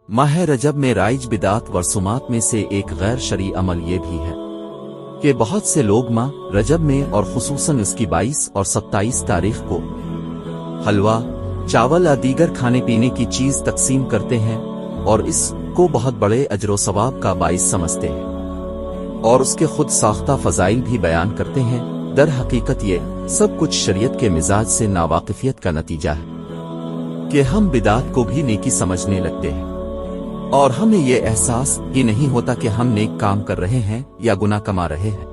माह रजब में राइज बिदात व रसूमात में से एक गैर शरई अमल ये भी है कि बहुत से लोग माह रजब में और खुसूसन इसकी 22 और 27 तारीख को हलवा, चावल या दीगर खाने पीने की चीज तकसीम करते हैं और इसको बहुत बड़े अजर सवाब का बाइस समझते हैं और उसके खुद साख्ता फजाइल भी बयान करते हैं। दर हकीकत ये सब कुछ शरीयत के मिजाज से नावाकिफियत का नतीजा है कि हम बिदात को भी नेकी समझने लगते हैं और हमें ये एहसास ही नहीं होता कि हम नेक काम कर रहे हैं या गुनाह कमा रहे हैं।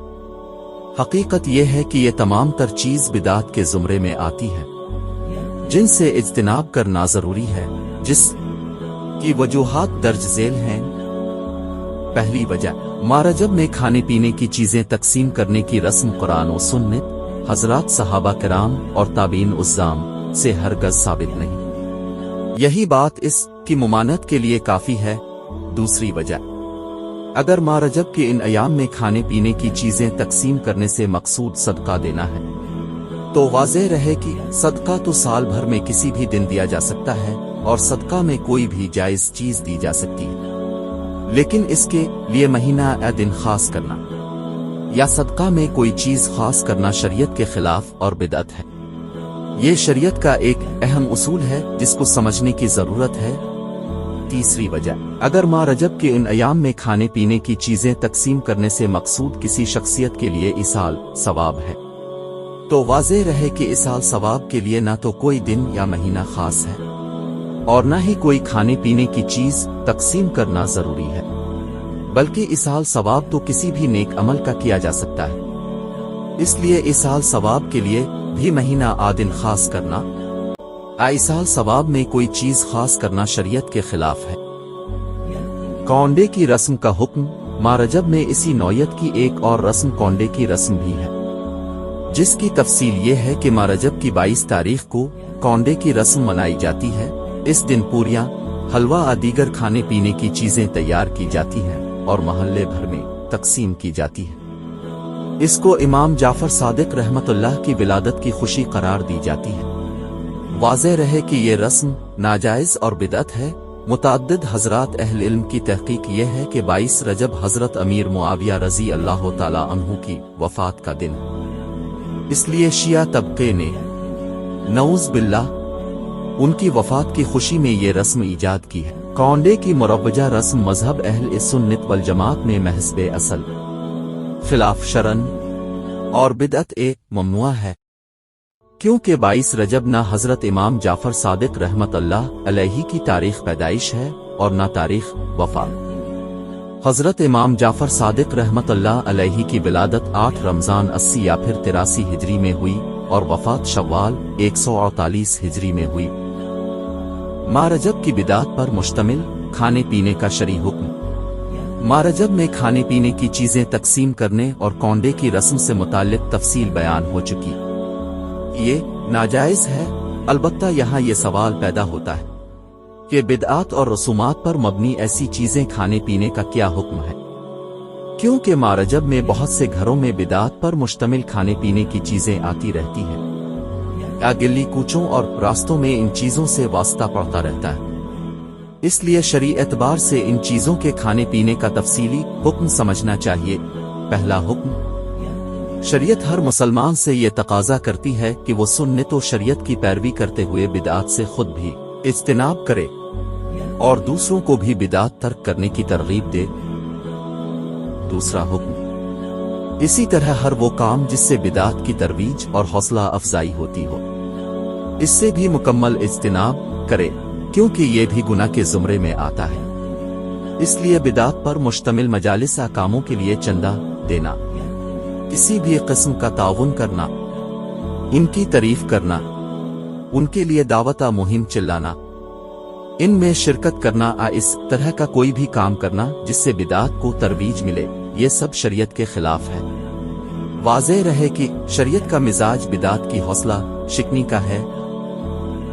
हकीकत ये है कि ये तमाम तर चीज बिदात के जुमरे में आती है जिनसे इज्तिनाब करना जरूरी है, जिस की वजूहात दर्ज झेल हैं। पहली वजह, माह रजब में खाने पीने की चीजें तकसीम करने की रस्म कुरान और सुन्नत, हजरात सहाबा किराम और ताबीन उज़्ज़ाम से हरगज साबित नहीं। यही बात इसकी मुमानत के लिए काफी है। दूसरी वजह, अगर माह रजब के इन अयाम में खाने पीने की चीजें तकसीम करने से मकसूद सदका देना है तो वाज़ेह रहे कि सदका तो साल भर में किसी भी दिन दिया जा सकता है और सदका में कोई भी जायज चीज दी जा सकती है, लेकिन इसके लिए महीना या दिन खास करना या सदका में कोई चीज खास करना शरीयत के खिलाफ और बिदअत है। ये शरीयत का एक अहम उसूल है जिसको समझने की जरूरत है। तीसरी वजह, अगर माह रजब के इन अयाम में खाने पीने की चीजें तकसीम करने से मकसूद किसी शख्सियत के लिए इसाल सवाब है तो वाज़ेह रहे कि इसाल सवाब के लिए ना तो कोई दिन या महीना खास है और ना ही कोई खाने पीने की चीज तकसीम करना जरूरी है, बल्कि इसाल सवाब तो किसी भी नेक अमल का किया जा सकता है। इसलिए इसाल सवाब के लिए भी महीना आदिन खास करना, इसाल सवाब में कोई चीज खास करना शरीयत के खिलाफ है। कौंडे की रस्म का हुक्म, माह रजब में इसी नौयत की एक और रस्म कौंडे की रस्म भी है जिसकी तफसील ये है कि माह रजब की 22 तारीख को कौंडे की रस्म मनाई जाती है। इस दिन पूरियां, हलवा और दीगर खाने पीने की चीजें तैयार की जाती हैं और मोहल्ले भर में तकसीम की जाती है। इसको इमाम जाफर सादिक रहमतुल्लाह की विलादत की खुशी करार दी जाती है। वाज़ेह रहे कि ये रस्म नाजायज और बिदअत है। मुतअद्दिद हजरात अहले इल्म की तहकीक यह है कि 22 रजब हजरत अमीर मुआविया रज़ी अल्लाह तआला अन्हु की वफात का दिन है, इसलिए शिया तबके ने नऊज़ बिल्लाह उनकी वफात की खुशी में ये रस्म ईजाद की है। कौंडे की मुरव्वजा रस्म मजहब अहल सुन्नत वल जमात में महज़बे असल खिलाफ शरन और बिदअत ममनुआ है, क्योंकि 22 रजब ना हजरत इमाम जाफर सादिक रहमतुल्लाह अलैहि की तारीख पैदाइश है और ना तारीख वफात। हजरत इमाम जाफर सादिक रहमतुल्लाह अलैहि की विलादत 8 रमजान 80 या फिर 83 हिजरी में हुई और वफात शव्वाल 148 हिजरी में हुई। माह रजब की बिदात पर मुश्तमिल खाने पीने का शरई हुक्म। माह रजब में खाने पीने की चीजें तकसीम करने और कौंडे की रस्म से मुताल्लिक तफसील बयान हो चुकी। ये नाजायज है। अलबत्ता यहाँ ये सवाल पैदा होता है कि बिदआत और रसूमात पर मबनी ऐसी चीजें खाने पीने का क्या हुक्म है, क्योंकि माह रजब में बहुत से घरों में बिदआत पर मुश्तमिल खाने पीने की चीजें आती रहती हैं या गिल्ली कूचों और रास्तों में इन चीजों से वास्ता पड़ता रहता है। इसलिए शरई एतबार से इन चीजों के खाने पीने का तफसीली हुक्म समझना चाहिए। पहला हुक्म, शरीयत हर मुसलमान से ये तकाजा करती है कि वो सुन्नत व शरीयत की पैरवी करते हुए बिदआत से खुद भी इज्तिनाब करे और दूसरों को भी बिदआत तर्क करने की तरगीब दे। दूसरा हुक्म, इसी तरह हर वो काम जिससे बिदआत की तरवीज और हौसला अफजाई होती हो, इससे भी मुकम्मल इज्तिनाब करे, क्योंकि ये भी गुनाह के जुमरे में आता है। इसलिए बिदआत पर मुश्तमिल मजालिस कामों के लिए चंदा देना, किसी भी किस्म का ताउन करना, इनकी तारीफ करना, उनके लिए दावता मुहिम चिल्लाना, इनमें शिरकत करना, इस तरह का कोई भी काम करना जिससे बिदआत को तरवीज मिले, ये सब शरीयत के खिलाफ है। वाज़ेह रहे कि शरीयत का मिजाज बिदआत की हौसला शिकनी का है।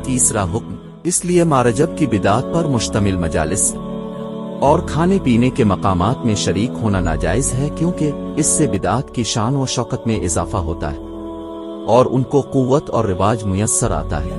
तीसरा हुक्म, इसलिए माह रजब की बिदआत पर मुश्तमिल मजालिस और खाने पीने के मकामात में शरीक होना नाजायज है, क्योंकि इससे बिदआत की शान व शौकत में इजाफा होता है और उनको कुव्वत और रिवाज मुयस्सर आता है।